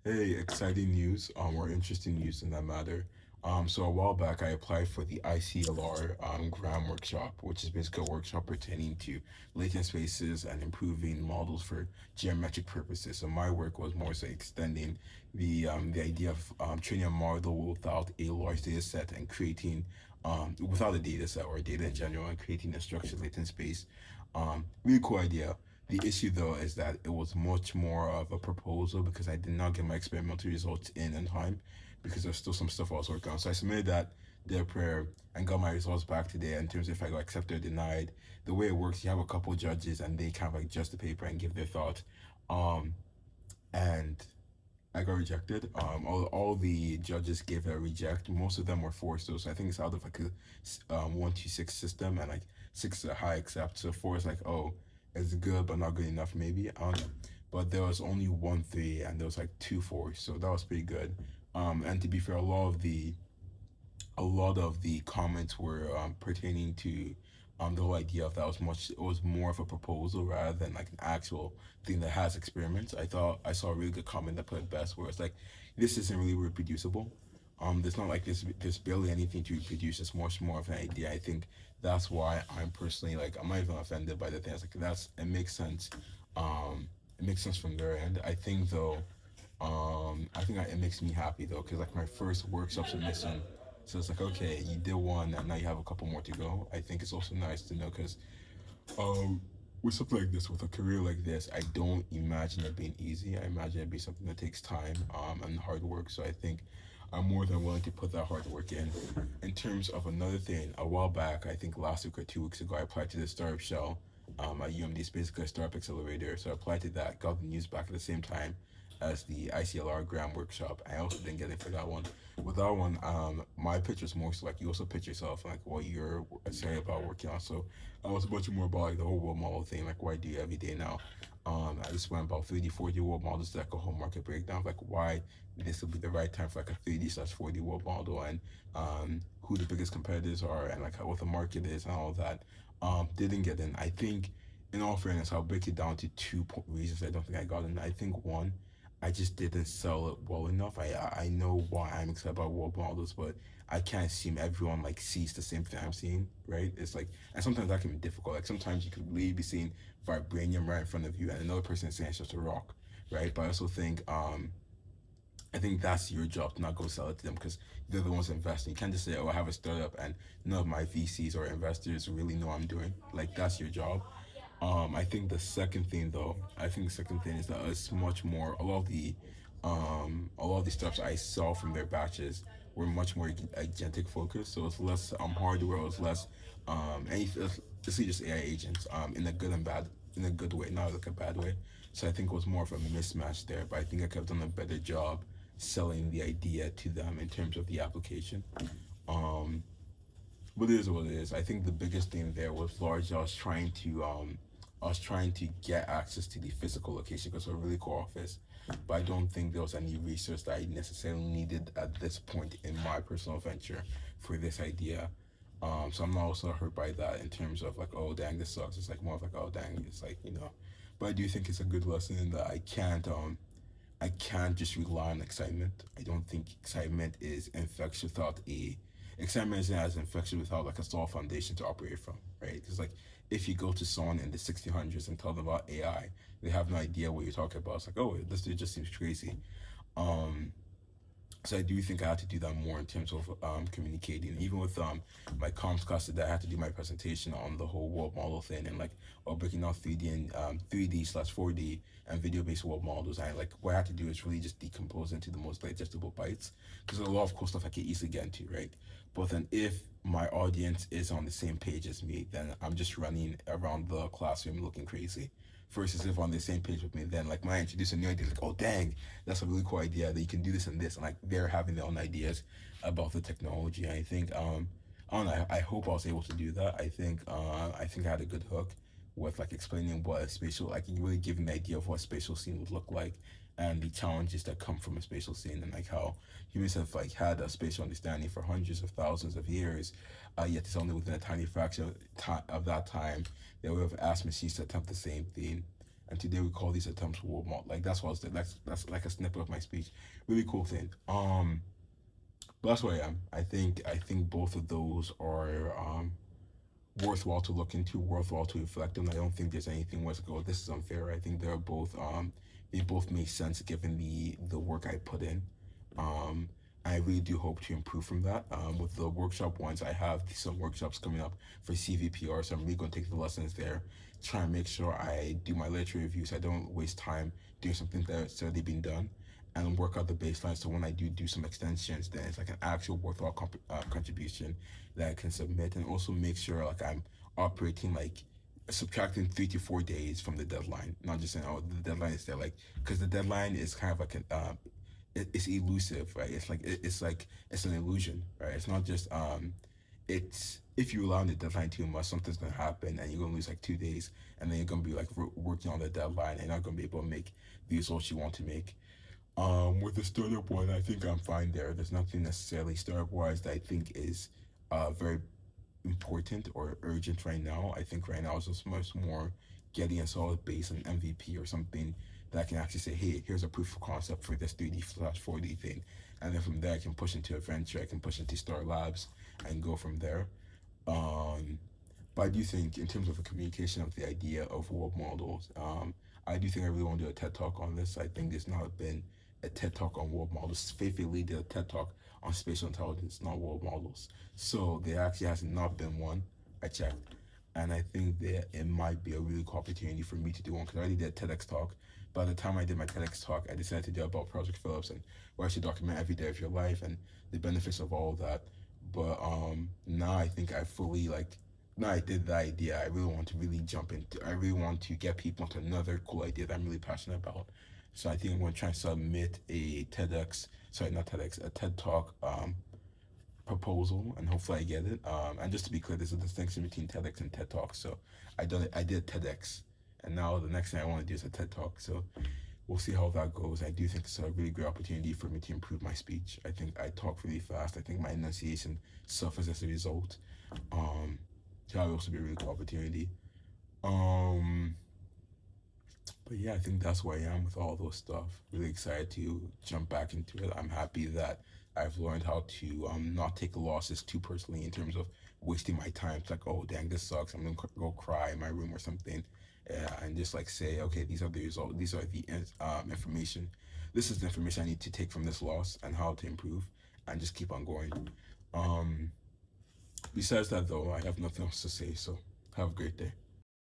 Hey, exciting news, or interesting news in that matter. So a while back, I applied for the ICLR Gram workshop, which is basically a workshop pertaining to latent spaces and improving models for geometric purposes. So my work was more so extending the idea of training a model without a large data set and creating without a data set or data in general and creating a structured latent space. Really cool idea. The issue though is that it was much more of a proposal because I did not get my experimental results in time because there's still some stuff I was working on. So I submitted that their prayer and got my results back today in terms of if I got accepted or denied. The way it works, you have a couple judges and they kind of like judge the paper and give their thought. Um and I got rejected. All the judges gave a reject. Most of them were four, so I think it's out of like a 1 2 6 system, and like six is a high accept. So four is like, oh, it's good but not good enough maybe. I don't know. But there was only 1 3 and there was like 2 4, so that was pretty good. And to be fair, a lot of the comments were pertaining to the whole idea of that was much it was more of a proposal rather than like an actual thing that has experiments. I thought I saw a really good comment that put it best where it's like this isn't really reproducible. There's not like there's barely anything to reproduce. It's much more of an idea. I think that's why I'm personally like I'm not even offended by the things like that's it makes sense from their end. I think though it makes me happy though, because like my first workshop submission, so it's like okay, you did one, and now you have a couple more to go. I think it's also nice to know because um, with something like this, with a career like this, I don't imagine it being easy. I imagine it being something that takes time and hard work. So I think I'm more than willing to put that hard work in. In terms of another thing, a while back, I think last week or 2 weeks ago, I applied to the startup shell at UMD. It's basically a startup accelerator. So I applied to that, got the news back at the same time as the ICLR Gram workshop. I also didn't get it for that one. With that one, my pitch was more so like you also pitch yourself, like what you're excited about working on. So I was much more about like the whole world model thing, like what I do every day now. I just went about 3D, 4D world models, like a whole market breakdown of like why this would be the right time for like a 3D/4D world model and who the biggest competitors are and like how, what the market is and all of that. Didn't get in. I think, in all fairness, I'll break it down to reasons I don't think I got in. I think one, I just didn't sell it well enough. I know why I'm excited about world models, but I can't assume everyone like sees the same thing I'm seeing, right? It's like, and sometimes that can be difficult. Like sometimes you could really be seeing vibranium right in front of you, and another person is saying it's just a rock, right? But I think that's your job to not go sell it to them because they're the ones investing. You can't just say, "Oh, I have a startup and none of my VCs or investors really know what I'm doing." Like that's your job. I think the second thing though, I think the second thing is that it's much more a lot of the steps I saw from their batches were much more agentic focused. So it's less hardware, it was less it's basically just AI agents in a good and bad in a good way, not like a bad way. So I think it was more of a mismatch there, but I think I could have done a better job selling the idea to them in terms of the application. Um, but it is what it is. I think the biggest thing there was largely I was trying to get access to the physical location because it's a really cool office, but I don't think there was any research that I necessarily needed at this point in my personal venture for this idea. So I'm not also hurt by that in terms of like, oh dang, this sucks. It's like more of like, oh dang, it's like But I do think it's a good lesson in that I can't just rely on excitement. I don't think excitement is infectious without a excitement isn't as infectious without like a solid foundation to operate from, right? Because like if you go to someone in the 1600s and tell them about AI, they have no idea what you're talking about. It's like, oh, this dude just seems crazy. Um, so I do think I had to do that more in terms of communicating. Even with my comms class today, I had to do my presentation on the whole world model thing and like breaking out 3D and 3D/4D and video based world models. I like what I had to do is really just decompose into the most digestible bytes because there's a lot of cool stuff I can easily get into, right? But then if my audience is on the same page as me, then I'm just running around the classroom looking crazy versus if on the same page with me, then like when I introduce a new idea, like, oh dang, that's a really cool idea that you can do this and this, and like they're having their own ideas about the technology. And I think I don't know. I hope I was able to do that. I think I had a good hook with like explaining what a spatial, like really giving the idea of what a spatial scene would look like and the challenges that come from a spatial scene and like how humans have like had a spatial understanding for hundreds of thousands of years, yet it's only within a tiny fraction of that time that we have asked machines to attempt the same thing. and today we call these attempts role model. Like that's what I was doing. That's like a snippet of my speech. Really cool thing. But that's where I am. I think both of those are worthwhile to look into, worthwhile to reflect on. I don't think there's anything where it's like, oh, this is unfair. I think they're both they both make sense given the work I put in. Um, I really do hope to improve from that. With the workshop ones, I have some workshops coming up for CVPR, so I'm really going to take the lessons there, try and make sure I do my literature reviews. I don't waste time doing something that's already been done, and work out the baseline. So when I do some extensions, then it's like an actual worthwhile contribution that I can submit, and also make sure like I'm operating like subtracting 3 to 4 days from the deadline, not just saying, oh, the deadline is there, like, because the deadline is kind of like an it's elusive, right? It's an illusion, right? It's not just it's if you allow the deadline too much, something's gonna happen, and you're gonna lose like 2 days, and then you're gonna be like working on the deadline, and you're not gonna be able to make the results you want to make. With the startup one, I think I'm fine there. There's nothing necessarily startup wise that I think is very important or urgent right now. I think right now is just much more getting a solid base, an MVP or something that I can actually say, hey, here's a proof of concept for this 3D/4D thing. And then from there, I can push into a venture, I can push into Star Labs and go from there. Um, but I do think, in terms of the communication of the idea of world models, I do think I really want to do a TED talk on this. I think there's not been a TED talk on world models. Faithfully did a TED talk on spatial intelligence, not world models. So there actually has not been one. I checked, and I think that it might be a really cool opportunity for me to do one because I already did a TEDx talk. By the time I did my TEDx talk, I decided to do about Project Phillips and where I should document every day of your life and the benefits of all of that. But now I think I fully like now I did the idea. I really want to really jump into. I really want to get people into another cool idea that I'm really passionate about. So I think I'm going to try and submit a TEDx, sorry, not TEDx, a TED Talk proposal, and hopefully I get it. And just to be clear, there's a distinction between TEDx and TED Talk. So I did TEDx, and now the next thing I want to do is a TED Talk. So we'll see how that goes. I do think it's a really great opportunity for me to improve my speech. I think I talk really fast. I think my enunciation suffers as a result. Um, so that will also be a really cool opportunity. Um, but yeah, I think that's where I am with all those stuff. Really excited to jump back into it. I'm happy that I've learned how to not take losses too personally in terms of wasting my time. It's like, oh dang, this sucks. I'm gonna go cry in my room or something, and just like say, okay, these are the results. These are the information. This is the information I need to take from this loss and how to improve, and just keep on going. Um, Besides that, though, I have nothing else to say. So have a great day.